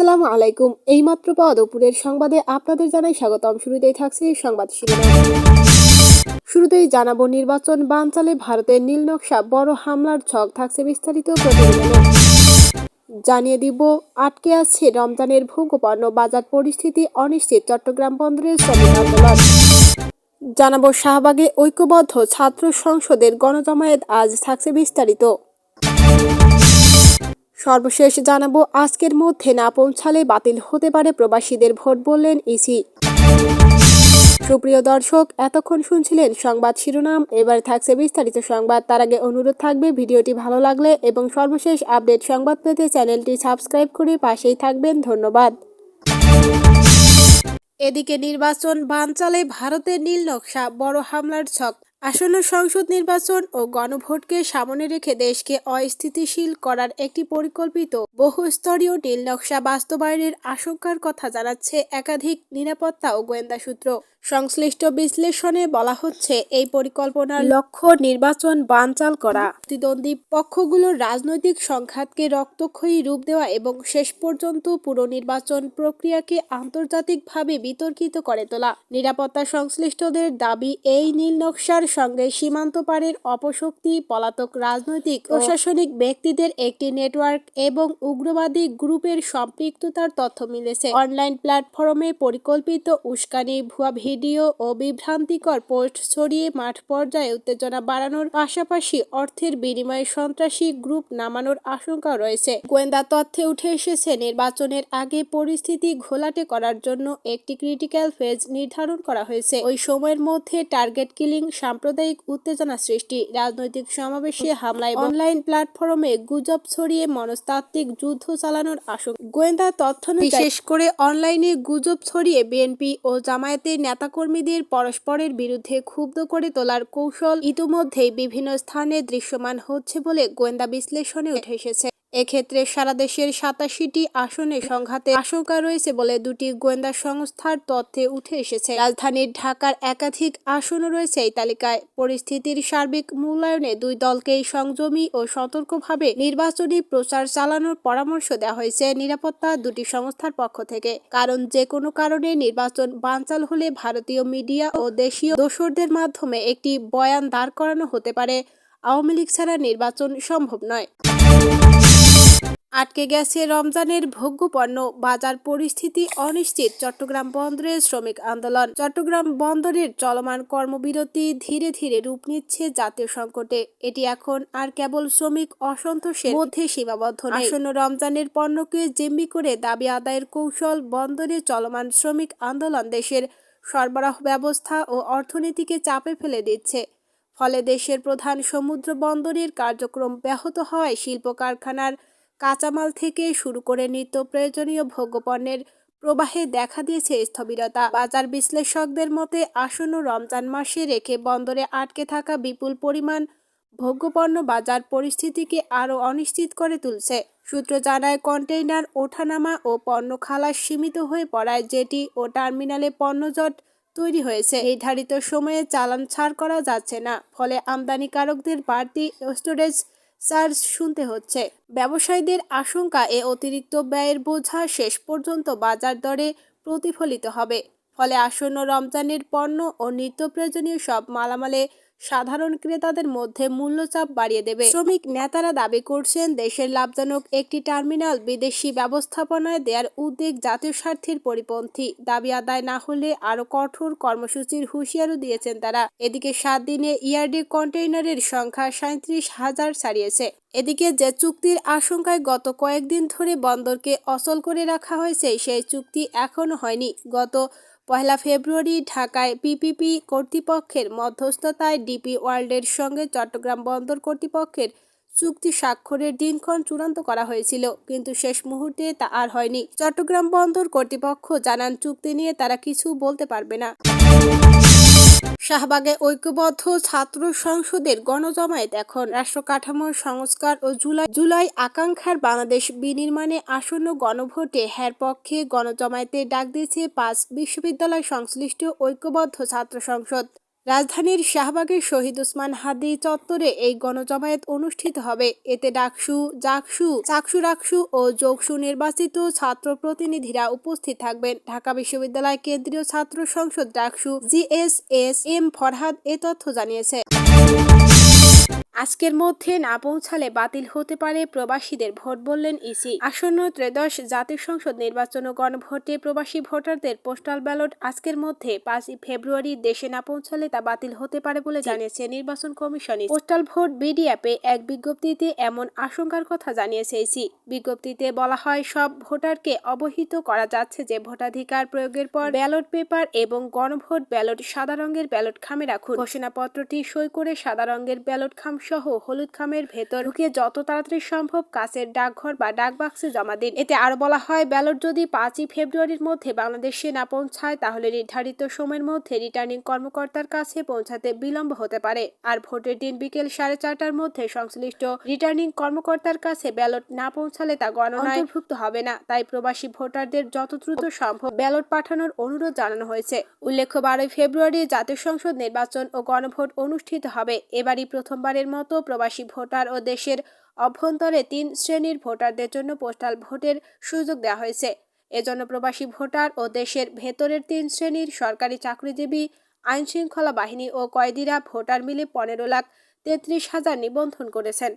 আসসালামু আলাইকুম। এইমাত্র পাওয়া দুপুরের সংবাদে আপনাদের জানাই স্বাগতম। শুরুতেই থাকছে সংবাদ শিরোনাম। শুরুতেই জানাবো নির্বাচন বানচালে ভারতের নীল নকশা, বড় হামলার ছক। থাকছে বিস্তারিত প্রতিবেদনে। জানিয়ে দিব আটকে আছে রমজানের ভোগ্যপণ্য, বাজার পরিস্থিতি অনিশ্চিত, চট্টগ্রাম বন্দরের শ্রমিক আন্দোলন। জানাবো শাহবাগে ঐক্যবদ্ধ ছাত্র সংসদের গণজমায়েত আজ। থাকছে বিস্তারিত। সর্বশেষ জানাবো আজকের মধ্যে না পৌঁছালে বাতিল হতে পারে প্রবাসীদের ভোট, বললেন ইসি। সুপ্রিয় দর্শক, এতক্ষণ শুনছিলেন সংবাদ শিরোনাম, এবার থাকছে বিস্তারিত সংবাদ। তার আগে অনুরোধ থাকবে ভিডিওটি ভালো লাগলে এবং সর্বশেষ আপডেট সংবাদ পেতে চ্যানেলটি সাবস্ক্রাইব করে পাশেই থাকবেন। ধন্যবাদ। এদিকে নির্বাচন বানচালে ভারতের নীল নকশা, বড় হামলার ছক। আসন্ন সংসদ নির্বাচন ও গণভোটকে সামনে রেখে দেশকে অস্থিতিশীল করার একটি পরিকল্পিত বহুস্তরীয় নীল নকশা বাস্তবায়নের আশঙ্কার কথা জানাচ্ছে একাধিক নিরাপত্তা ও গোয়েন্দা সূত্র। সংশ্লিষ্ট বিশ্লেষণে বলা হচ্ছে, এই পরিকল্পনার লক্ষ্য নির্বাচন বানচাল করা, প্রতিদ্বন্দ্বী পক্ষগুলোর রাজনৈতিক সংঘাতকে রক্তক্ষয়ী রূপ দেওয়া এবং শেষ পর্যন্ত পুরো নির্বাচন প্রক্রিয়াকে আন্তর্জাতিকভাবে বিতর্কিত করে তোলা। নিরাপত্তা সংশ্লিষ্টদের দাবি, এই নীল নকশার সঙ্গে সীমান্ত পারের অপশক্তি, পলাতক রাজনৈতিক প্রশাসনিক ব্যক্তিদের একটি নেটওয়ার্ক এবং উগ্রবাদী গ্রুপের সম্পৃক্ততার তথ্য মিলেছে। অনলাইন প্ল্যাটফর্মে পরিকল্পিত উস্কানি, ভুয়া ভিডিও ও বিভ্রান্তিকর পোস্ট ছড়িয়ে মাঠ পর্যায়ে উত্তেজনা বাড়ানোর পাশাপাশি অর্থের বিনিময়ে সন্ত্রাসী গ্রুপ নামানোর আশঙ্কা রয়েছে। গোয়েন্দা তথ্যে উঠে এসেছে, নির্বাচনের আগে পরিস্থিতি ঘোলাটে করার জন্য একটি ক্রিটিক্যাল ফেজ নির্ধারণ করা হয়েছে। ওই সময়ের মধ্যে টার্গেট কিলিং, সাম্প্রদায়িক উত্তেজনা সৃষ্টি, রাজনৈতিক সমাবেশে হামলা এবং অনলাইন প্ল্যাটফর্মে গুজব ছড়িয়ে মনস্তাত্ত্বিক যুদ্ধ চালানোর আশঙ্কা। গোয়েন্দা তথ্য বিশেষ করে অনলাইনে গুজব ছড়িয়ে বিএনপি ও জামায়াতের নেতাকর্মীদের পরস্পরের বিরুদ্ধে ক্ষুব্ধ করে তোলার কৌশল ইতিমধ্যেই বিভিন্ন স্থানে দৃশ্যমান হচ্ছে বলে গোয়েন্দা বিশ্লেষণে উঠে এসেছে। এক্ষেত্রে সারা দেশের 87টি আসনে সংঘাতের আশঙ্কা রয়েছে বলে দুটি গোয়েন্দা সংস্থার তথ্যে উঠে এসেছে। রাজধানীর ঢাকার একাধিক আসনও রয়েছে এই তালিকায়। পরিস্থিতির সার্বিক মূল্যায়নে দুই দলকেই সংযমী ও সতর্কভাবে নির্বাচনী প্রচার চালানোর পরামর্শ দেওয়া হয়েছে নিরাপত্তা দুটি সংস্থার পক্ষ থেকে। কারণ যে কোনো কারণে নির্বাচন বানচাল হলে ভারতীয় মিডিয়া ও দেশীয় দোসরদের মাধ্যমে একটি বয়ান দাঁড় করানো হতে পারে, আওয়ামী লীগ ছাড়া নির্বাচন সম্ভব নয়। আটকে গেছে রমজানের ভোগ্যপণ্য, বাজার পরিস্থিতি অনিশ্চিত, চট্টগ্রাম বন্দরের শ্রমিক আন্দোলন। চট্টগ্রাম বন্দরের চলমান কর্মবিরতি ধীরে ধীরে রূপ নিচ্ছে জাতীয় সংকটে। এটি এখন আর কেবল শ্রমিক অসন্তোষের মধ্যে সীমাবদ্ধ নয়। আসন্ন রমজানের পণ্যকে জিম্মি করে দাবি আদায়ের কৌশল। বন্দরে চলমান শ্রমিক আন্দোলন দেশের সরবরাহ ব্যবস্থা ও অর্থনীতিকে চাপে ফেলে দিচ্ছে। ফলে দেশের প্রধান সমুদ্র বন্দরের কার্যক্রম ব্যাহত হওয়ায় শিল্প কারখানার কাঁচামাল থেকে শুরু করে নিত্য প্রয়োজনীয় ভোগ্যপণ্যের প্রবাহে দেখা দিয়েছে স্থবিরতা। বাজার বিশ্লেষকদের মতে, আসন্ন রমজান মাসে রেখে বন্দরে আটকে থাকা বিপুল পরিমাণ ভোগ্যপণ্য বাজার পরিস্থিতিকে আরও অনিশ্চিত করে তুলছে। সূত্র জানায়, কন্টেইনার ওঠানামা ও পণ্য খালাস সীমিত হয়ে পড়ায় জেটি ও টার্মিনালে পণ্যজট তৈরি হয়েছে। নির্ধারিত সময়ে চালান ছাড় করা যাচ্ছে না, ফলে আমদানিকারকদের বাড়তি স্টোরেজ চার্জ শুনতে হচ্ছে। ব্যবসায়ীদের আশঙ্কা, এ অতিরিক্ত ব্যয়ের বোঝা শেষ পর্যন্ত বাজার দরে প্রতিফলিত হবে। ফলে আসন্ন রমজানের পণ্য ও নিত্য প্রয়োজনীয় সব মালামালে সাধারণ ক্রেতাদের মধ্যে মূল্যচাপ বাড়িয়ে দেবে। শ্রমিক নেতারা দাবি করছেন, দেশের লাভজনক একটি টার্মিনাল বিদেশি ব্যবস্থাপনায় দেওয়ার উদ্যোগ জাতীয় স্বার্থের পরিপন্থী। দাবি আদায় না হলে আরও কঠোর কর্মসূচির হুঁশিয়ারও দিয়েছেন তারা। এদিকে 7 দিনে ইয়ার্ডে কন্টেইনারের সংখ্যা 37,000 ছাড়িয়েছে। এদিকে যে চুক্তির আশঙ্কায় গত কয়েকদিন ধরে বন্দরকে অচল করে রাখা হয়েছে, সেই চুক্তি এখনো হয়নি। গত 1 ফেব্রুয়ারি ঢাকায় পিপিপি কর্তৃপক্ষের মধ্যস্থতায় ডিপি ওয়ার্ল্ডের সঙ্গে চট্টগ্রাম বন্দর কর্তৃপক্ষের চুক্তি স্বাক্ষরের দিনক্ষণ চূড়ান্ত করা হয়েছিল, কিন্তু শেষ মুহূর্তে তা আর হয়নি। চট্টগ্রাম বন্দর কর্তৃপক্ষ জানান, চুক্তি নিয়ে তারা কিছু বলতে পারবে না। শাহবাগে ঐক্যবদ্ধ ছাত্র সংসদের গণজমায়েত এখন। রাষ্ট্র কাঠামোর সংস্কার ও জুলাই আকাঙ্ক্ষার বাংলাদেশ বিনির্মাণে আসন্ন গণভোটে হ্যার পক্ষে গণজমায়েতে ডাক দিয়েছে 5 বিশ্ববিদ্যালয় সংশ্লিষ্ট ঐক্যবদ্ধ ছাত্র সংসদ। রাজধানীর শাহবাগের শহীদ ওসমান হাদি চত্বরে এই গণজমায়েত অনুষ্ঠিত হবে। এতে ডাকসু, জাকসু, চাকসু ও যোগসু নির্বাচিত ছাত্র প্রতিনিধিরা উপস্থিত থাকবেন। ঢাকা বিশ্ববিদ্যালয় কেন্দ্রীয় ছাত্র সংসদ ডাকসু জিএসএস-এম ফরহাদ এ তথ্য জানিয়েছে। আজকের মধ্যে না পৌঁছালে বাতিল হতে পারে প্রবাসীদের ভোট, বললেন ইসি। আসন্ন ত্রয়োদশ জাতীয় সংসদ নির্বাচন ও গণভোটে প্রবাসী ভোটারদের পোস্টাল ব্যালট আজকের মধ্যে 5 ফেব্রুয়ারি দেশে না পৌঁছালে তা বাতিল হতে পারে বলে জানিয়েছে নির্বাচন কমিশন। পোস্টাল ভোট বিডি অ্যাপে এক বিজ্ঞপ্তিতে এমন আশঙ্কার কথা জানিয়েছে ইসি। বিজ্ঞপ্তিতে বলা হয়, সব ভোটারকে অবহিত করা যাচ্ছে যে ভোটাধিকার প্রয়োগের পর ব্যালট পেপার এবং গণভোট ব্যালট সাদা রঙের ব্যালট খামে রাখুন। ঘোষণাপত্রটি সই করে সাদা রঙের ব্যালট খাম সহ হলুদ খামের ভেতর ঢুকিয়ে যত তাড়াতাড়ি সম্ভব কাছের ডাকঘর বা ডাকবাক্সে জমা দিন। এতে আরো বলা হয়, ব্যালট যদি 5 ফেব্রুয়ারির মধ্যে বাংলাদেশে না পৌঁছায় তাহলে নির্ধারিত সময়ের মধ্যে রিটার্নিং কর্মকর্তার কাছে পৌঁছাতে বিলম্ব হতে পারে। আর ভোটের দিন বিকেল 4:30টার মধ্যে সংশ্লিষ্ট রিটার্নিং কর্মকর্তার কাছে ব্যালট না পৌঁছালে তা গণনায় অন্তর্ভুক্ত হবে না। তাই প্রবাসী ভোটারদের যত দ্রুত সম্ভব ব্যালট পাঠানোর অনুরোধ জানানো হয়েছে। উল্লেখ্য, 12 ফেব্রুয়ারি জাতীয় সংসদ নির্বাচন ও গণভোট অনুষ্ঠিত হবে। এবারই প্রথমবারের মতো প্রবাসী ভোটার ও দেশের অভ্যন্তরে 3 শ্রেণীর ভোটারদের জন্য পোস্টাল ভোটের সুযোগ দেওয়া হয়েছে। এজন্য প্রবাসী ভোটার ও দেশের ভেতরের 3 শ্রেণীর সরকারি চাকরিজীবী, আইনশৃঙ্খলা বাহিনী ও কয়েদিরা ভোটার মিলে 15,33,000 নিবন্ধন করেছেন।